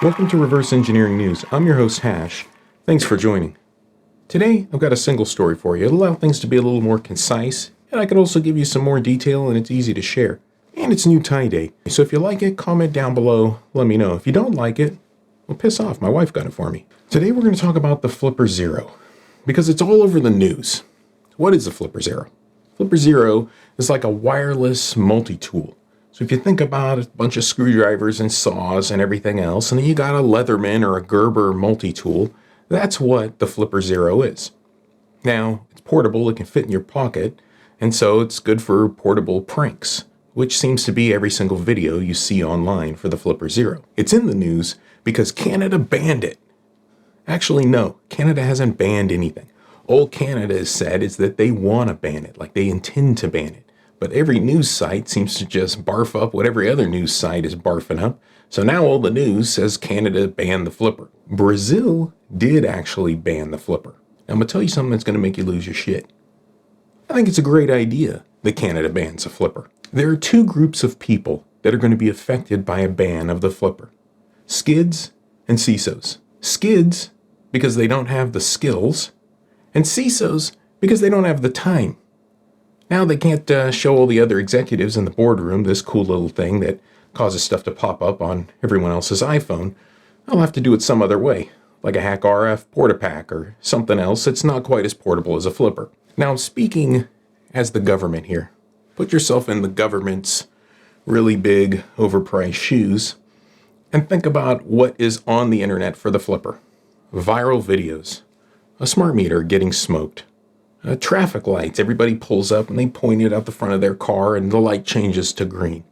Welcome to Reverse Engineering News. I'm your host, Hash. Thanks for joining. Today, I've got a single story for you. It'll allow things to be a little more concise, and I can also give you some more detail, and it's easy to share. And it's New Tie Day, so if you like it, comment down below, let me know. If you don't like it, well, piss off. My wife got it for me. Today, we're going to talk about the Flipper Zero, because it's all over the news. What is the Flipper Zero? Flipper Zero is like a wireless multi-tool. So if you think about a bunch of screwdrivers and saws and everything else, and then you got a Leatherman or a Gerber multi-tool, that's what the Flipper Zero is. Now, it's portable, it can fit in your pocket, and so it's good for portable pranks, which seems to be every single video you see online for the Flipper Zero. It's in the news because Canada banned it. Actually, no, Canada hasn't banned anything. All Canada has said is that they want to ban it, like they intend to ban it. But every news site seems to just barf up what every other news site is barfing up. So now all the news says Canada banned the Flipper. Brazil did actually ban the Flipper. Now I'm going to tell you something that's going to make you lose your shit. I think it's a great idea that Canada bans the Flipper. There are two groups of people that are going to be affected by a ban of the Flipper. Skids and CISOs. Skids because they don't have the skills, and CISOs because they don't have the time. Now they can't show all the other executives in the boardroom this cool little thing that causes stuff to pop up on everyone else's iPhone. They'll have to do it some other way, like a Hack RF Portapack or something else that's not quite as portable as a Flipper. Now, speaking as the government here, put yourself in the government's really big, overpriced shoes and think about what is on the internet for the Flipper. Viral videos, a smart meter getting smoked, traffic lights, everybody pulls up and they point it out the front of their car and the light changes to green.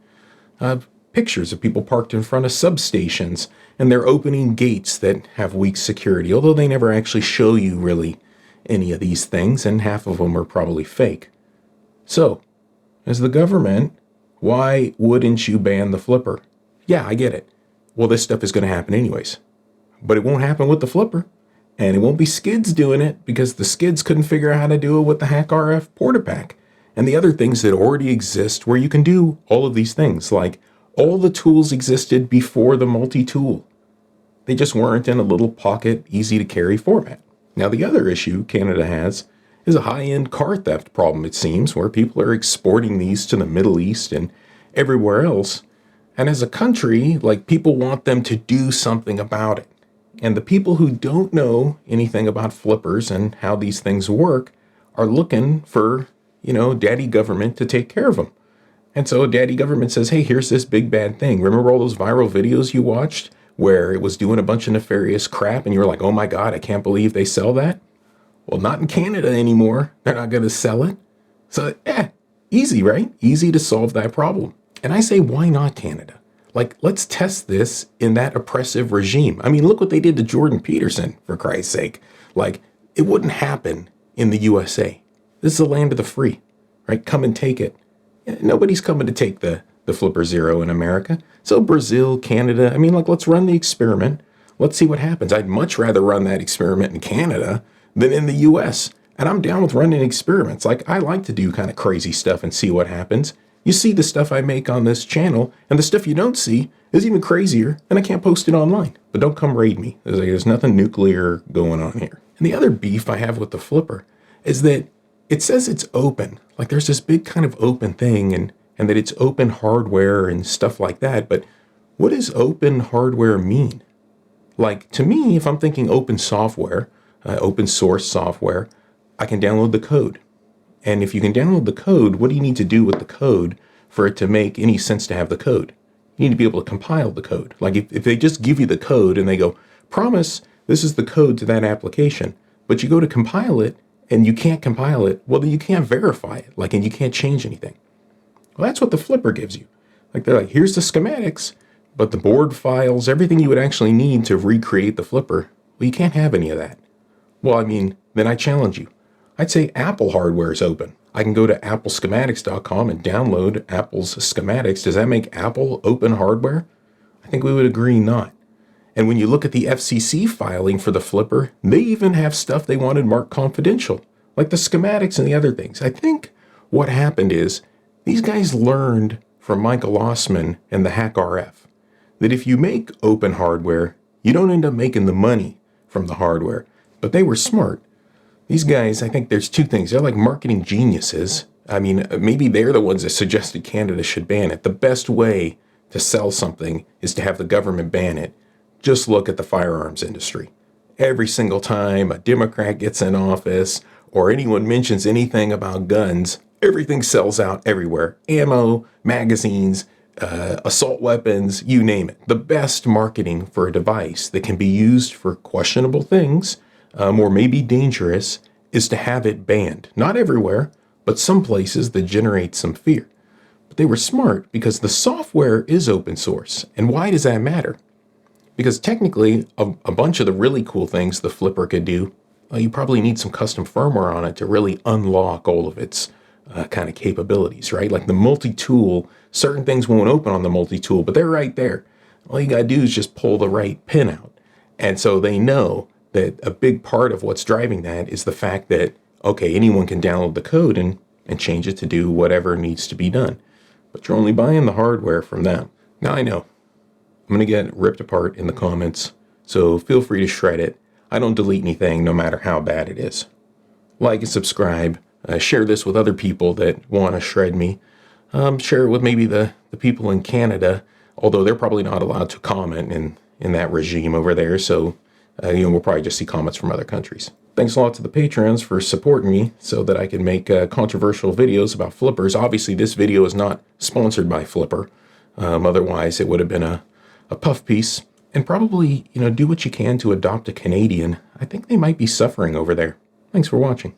Pictures of people parked in front of substations and they're opening gates that have weak security, although they never actually show you really any of these things, and half of them are probably fake. So, as the government, why wouldn't you ban the Flipper? Yeah, I get it. Well, this stuff is going to happen anyways. But it won't happen with the Flipper. And it won't be Skids doing it because the Skids couldn't figure out how to do it with the Hack RF Portapack and the other things that already exist where you can do all of these things. Like all the tools existed before the multi-tool. They just weren't in a little pocket, easy to carry format. Now the other issue Canada has is a high-end car theft problem, it seems, where people are exporting these to the Middle East and everywhere else. And as a country, like people want them to do something about it. And the people who don't know anything about flippers and how these things work are looking for, daddy government to take care of them. And so daddy government says, hey, here's this big bad thing. Remember all those viral videos you watched where it was doing a bunch of nefarious crap and you were like, oh my God, I can't believe they sell that? Well, not in Canada anymore. They're not going to sell it. So, easy, right? Easy to solve that problem. And I say, why not Canada? Like, let's test this in that oppressive regime. I mean, look what they did to Jordan Peterson, for Christ's sake. Like, it wouldn't happen in the USA. This is the land of the free, right? Come and take it. Nobody's coming to take the Flipper Zero in America. So Brazil, Canada, let's run the experiment. Let's see what happens. I'd much rather run that experiment in Canada than in the US. And I'm down with running experiments. Like, I like to do kind of crazy stuff and see what happens. You see the stuff I make on this channel, and the stuff you don't see is even crazier, and I can't post it online. But don't come raid me. There's nothing nuclear going on here. And the other beef I have with the Flipper is that it says it's open. Like there's this big kind of open thing, and that it's open hardware and stuff like that. But what does open hardware mean? Like, to me, if I'm thinking open software, open source software, I can download the code. And if you can download the code, what do you need to do with the code for it to make any sense to have the code? You need to be able to compile the code. Like if they just give you the code and they go, promise this is the code to that application, but you go to compile it and you can't compile it, well, then you can't verify it, and you can't change anything. Well, that's what the Flipper gives you. Like they're like, here's the schematics, but the board files, everything you would actually need to recreate the Flipper, well, you can't have any of that. Well, then I challenge you. I'd say Apple hardware is open. I can go to appleschematics.com and download Apple's schematics. Does that make Apple open hardware? I think we would agree not. And when you look at the FCC filing for the Flipper, they even have stuff they wanted marked confidential, like the schematics and the other things. I think what happened is these guys learned from Michael Osman and the Hack RF that if you make open hardware, You don't end up making the money from the hardware. But they were smart. These guys, I think there's two things. They're like marketing geniuses. I mean, maybe they're the ones that suggested Canada should ban it. The best way to sell something is to have the government ban it. Just look at the firearms industry. Every single time a Democrat gets in office or anyone mentions anything about guns, everything sells out everywhere. Ammo, magazines, assault weapons, you name it. The best marketing for a device that can be used for questionable things, or maybe dangerous, is to have it banned. Not everywhere, but some places that generate some fear. But they were smart because the software is open source. And why does that matter? Because technically, a bunch of the really cool things the flipper could do, you probably need some custom firmware on it to really unlock all of its kind of capabilities, right? Like the multi-tool, certain things won't open on the multi-tool, but they're right there. All you got to do is just pull the right pin out. And so they know that a big part of what's driving that is the fact that, okay, anyone can download the code and change it to do whatever needs to be done. But you're only buying the hardware from them. Now I know I'm going to get ripped apart in the comments, so feel free to shred it. I don't delete anything, no matter how bad it is. Like and subscribe. Share this with other people that want to shred me. Share it with maybe the people in Canada, although they're probably not allowed to comment in that regime over there, so we'll probably just see comments from other countries. Thanks a lot to the patrons for supporting me so that I can make controversial videos about flippers. Obviously, this video is not sponsored by Flipper. Otherwise, it would have been a puff piece. And probably, do what you can to adopt a Canadian. I think they might be suffering over there. Thanks for watching.